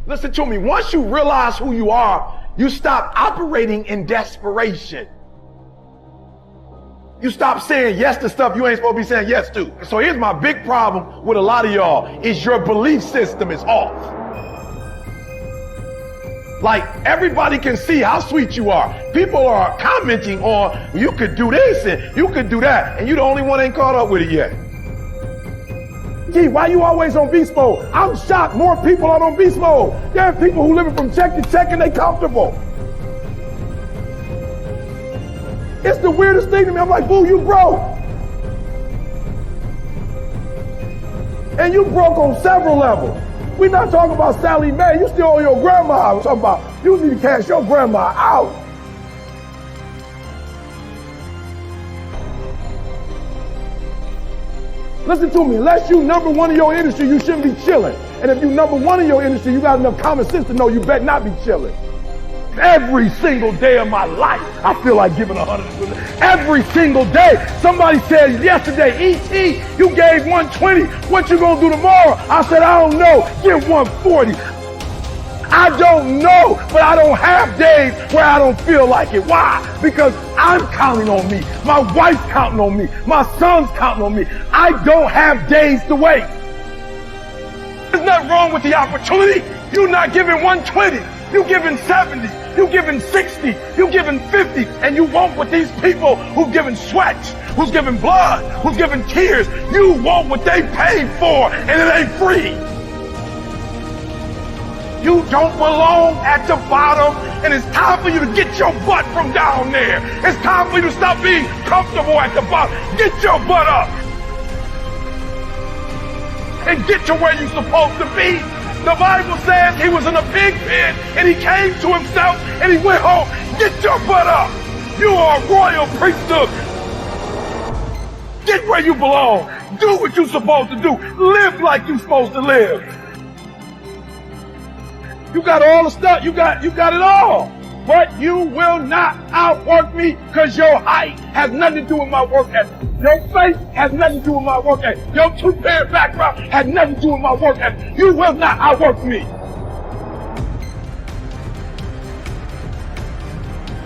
Listen to me. Once you realize who you are, you stop operating in desperation. You stop saying yes to stuff you ain't supposed to be saying yes to. So here's my big problem with a lot of y'all is your belief system is off. Like, everybody can see how sweet you are. People are commenting on, you could do this and you could do that, and you the only one ain't caught up with it yet. Gee, why you always on beast mode? I'm shocked more people are on beast mode. There are people who living from check to check and they comfortable. It's the weirdest thing to me. I'm like, boo, you broke. And you broke on several levels. We're not talking about Sally Mae. You still owe your grandma. We're talking about you need to cash your grandma out. Listen to me. Unless you number one in your industry, you shouldn't be chilling. And if you number one in your industry, you got enough common sense to know you better not be chilling. Every single day of my life, I feel like giving 100%. Every single day. Somebody said yesterday, E.T., you gave 120. What you gonna do tomorrow? I said, I don't know. Give 140. I don't know, but I don't have days where I don't feel like it. Why? Because I'm counting on me. My wife's counting on me. My son's counting on me. I don't have days to wait. There's nothing wrong with the opportunity. You're not giving 120. You giving 70, you giving 60, you giving 50, and you want what these people who've given sweat, who's giving blood, who's giving tears, you want what they paid for, and it ain't free. You don't belong at the bottom, and it's time for you to get your butt from down there. It's time for you to stop being comfortable at the bottom. Get your butt up and get to where you're supposed to be. The Bible says he was in a pig pen and he came to himself and he went home. Get your butt up. You are a royal priesthood. Get where you belong. Do what you're supposed to do. Live like you're supposed to live. You got all the stuff. You got it all. But you will not outwork me because your height has nothing to do with my work ethic. Your faith has nothing to do with my work ethic. Your two-parent background has nothing to do with my work ethic. You will not outwork me.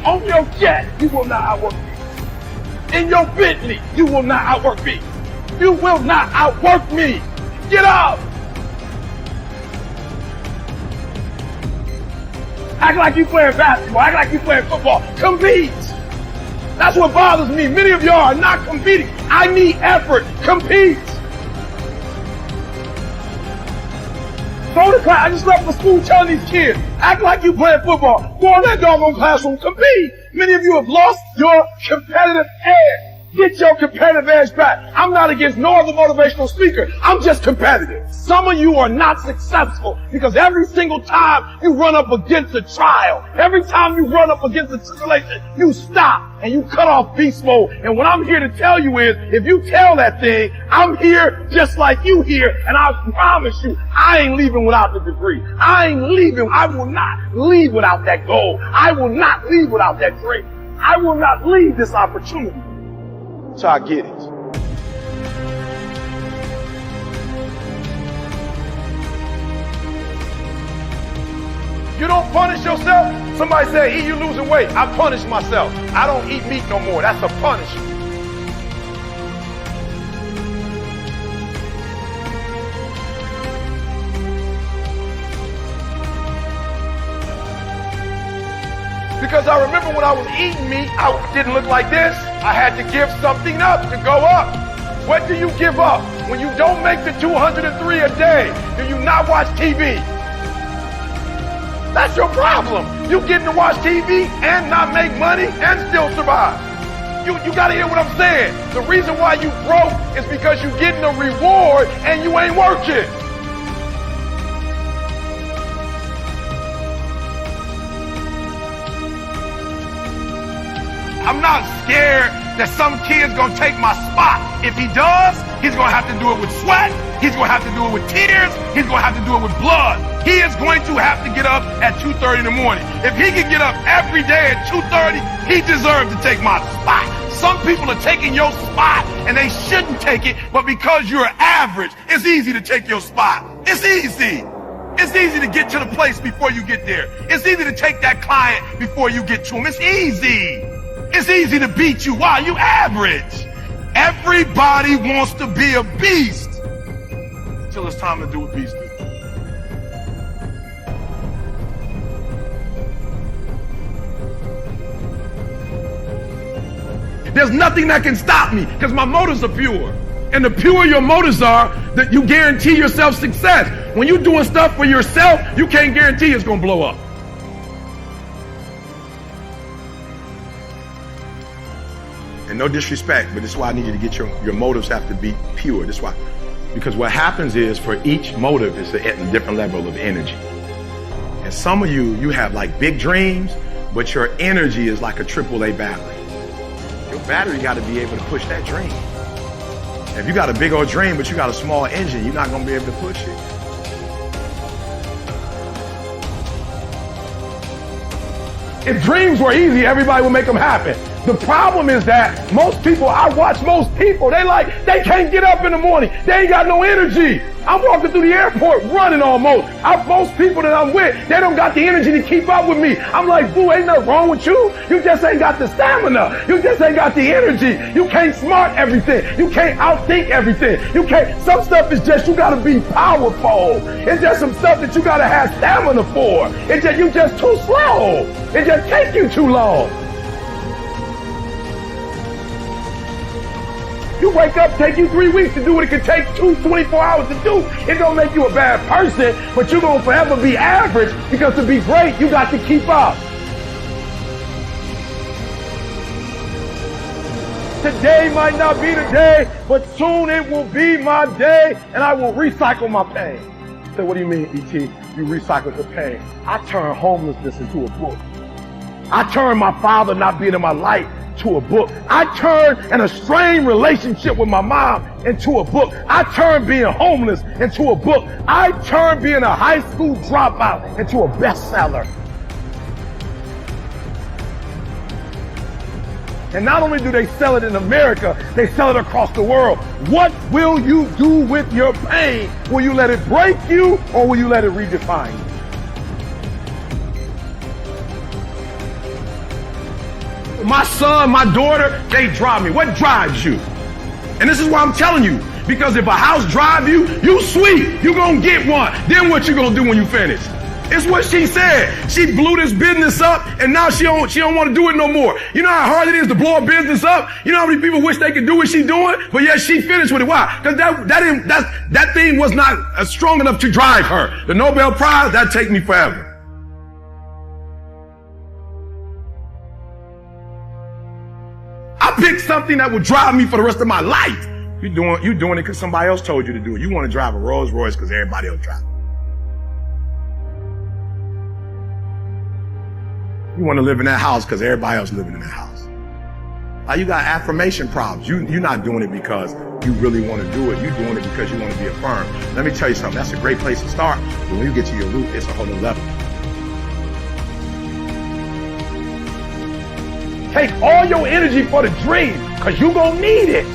On your jet, you will not outwork me. In your Bentley, you will not outwork me. You will not outwork me. Get up. Act like you playing basketball. Act like you playing football. Compete. That's what bothers me. Many of y'all are not competing. I need effort. Compete. Go to class. I just left for school telling these kids, act like you playing football. Go in that doggone classroom. Compete. Many of you have lost your competitive edge. Get your competitive edge back. I'm not against no other motivational speaker. I'm just competitive. Some of you are not successful because every single time you run up against a trial, every time you run up against a tribulation, you stop and you cut off beast mode. And what I'm here to tell you is, if you tell that thing, I'm here just like you here, and I promise you, I ain't leaving without the degree. I ain't leaving. I will not leave without that goal. I will not leave without that dream. I will not leave this opportunity. So I get it. You don't punish yourself. Somebody said, E, you losing weight. I punish myself. I don't eat meat no more. That's a punishment. Because I remember when I was eating meat, I didn't look like this. I had to give something up to go up. What do you give up? When you don't make the 203 a day, do you not watch TV? That's your problem. You getting to watch TV and not make money and still survive. You gotta hear what I'm saying. The reason why you broke is because you getting a reward and you ain't working. I'm not scared that some kid's gonna take my spot. If he does, he's gonna have to do it with sweat. He's gonna have to do it with tears. He's gonna have to do it with blood. He is going to have to get up at 2:30 in the morning. If he can get up every day at 2:30, he deserves to take my spot. Some people are taking your spot and they shouldn't take it, but because you're average, it's easy to take your spot. It's easy. It's easy to get to the place before you get there. It's easy to take that client before you get to him. It's easy. It's easy to beat you. Why? You average. Everybody wants to be a beast until it's time to do what beasts do. There's nothing that can stop me because my motives are pure. And the purer your motives are, that you guarantee yourself success. When you're doing stuff for yourself, you can't guarantee it's going to blow up. And no disrespect, but this is why I need you to get your motives have to be pure. This is why. Because what happens is for each motive is at a different level of energy. And some of you have like big dreams, but your energy is like a AAA battery. Your battery got to be able to push that dream. If you got a big old dream, but you got a small engine, you're not going to be able to push it. If dreams were easy, everybody would make them happen. The problem is that I watch most people, they can't get up in the morning. They ain't got no energy. I'm walking through the airport running almost. Most people that I'm with, they don't got the energy to keep up with me. I'm like, boo, ain't nothing wrong with you. You just ain't got the stamina. You just ain't got the energy. You can't smart everything. You can't outthink everything. Some stuff is just, you gotta be powerful. It's just some stuff that you gotta have stamina for. You just too slow. It just takes you too long. You wake up, take you 3 weeks to do what it could take 24 hours to do. It don't make you a bad person, but you're gonna forever be average because to be great, you got to keep up. Today might not be the day, but soon it will be my day, and I will recycle my pain. So what do you mean, E.T.? You recycle the pain. I turn homelessness into a book. I turn my father not being in my life to a book. I turn an estranged relationship with my mom into a book. I turn being homeless into a book. I turn being a high school dropout into a bestseller. And not only do they sell it in America, they sell it across the world. What will you do with your pain? Will you let it break you or will you let it redefine you? My son, my daughter, they drive me. What drives you? And this is why I'm telling you, because if a house drives you, you sweet, you gonna get one. Then what you gonna do when you finish? It's what she said. She blew this business up and now she don't want to do it no more. You know how hard it is to blow a business up? You know how many people wish they could do what she doing? But yet she finished with it. Why? Because that thing was not strong enough to drive her. The Nobel Prize, that'd take me forever. I picked something that would drive me for the rest of my life. You're doing it because somebody else told you to do it. You want to drive a Rolls Royce because everybody else drives it. You want to live in that house because everybody else living in that house. Now you got affirmation problems. You're not doing it because you really want to do it. You're doing it because you want to be affirmed. Let me tell you something. That's a great place to start. But when you get to your root, it's a whole new level. Take all your energy for the dream because you're going to need it.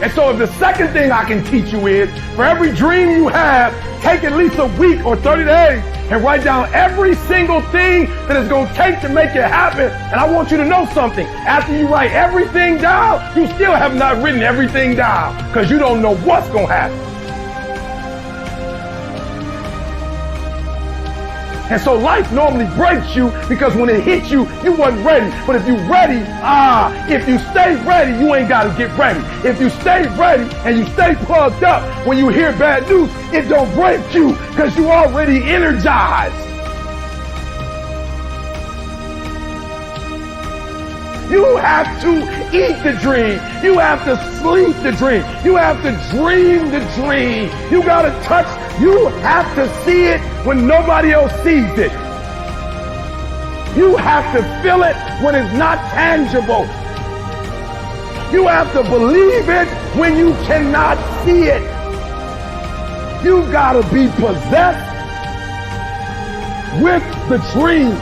And so if the second thing I can teach you is, for every dream you have, take at least a week or 30 days and write down every single thing that it's going to take to make it happen. And I want you to know something. After you write everything down, you still have not written everything down because you don't know what's going to happen. And so life normally breaks you because when it hits you, you wasn't ready. But if you ready, if you stay ready, you ain't got to get ready. If you stay ready and you stay plugged up, when you hear bad news, it don't break you because you already energized. You have to eat the dream. You have to sleep the dream. You have to dream the dream. You got to touch. You have to see it when nobody else sees it. You have to feel it when it's not tangible. You have to believe it when you cannot see it. You got to be possessed with the dream.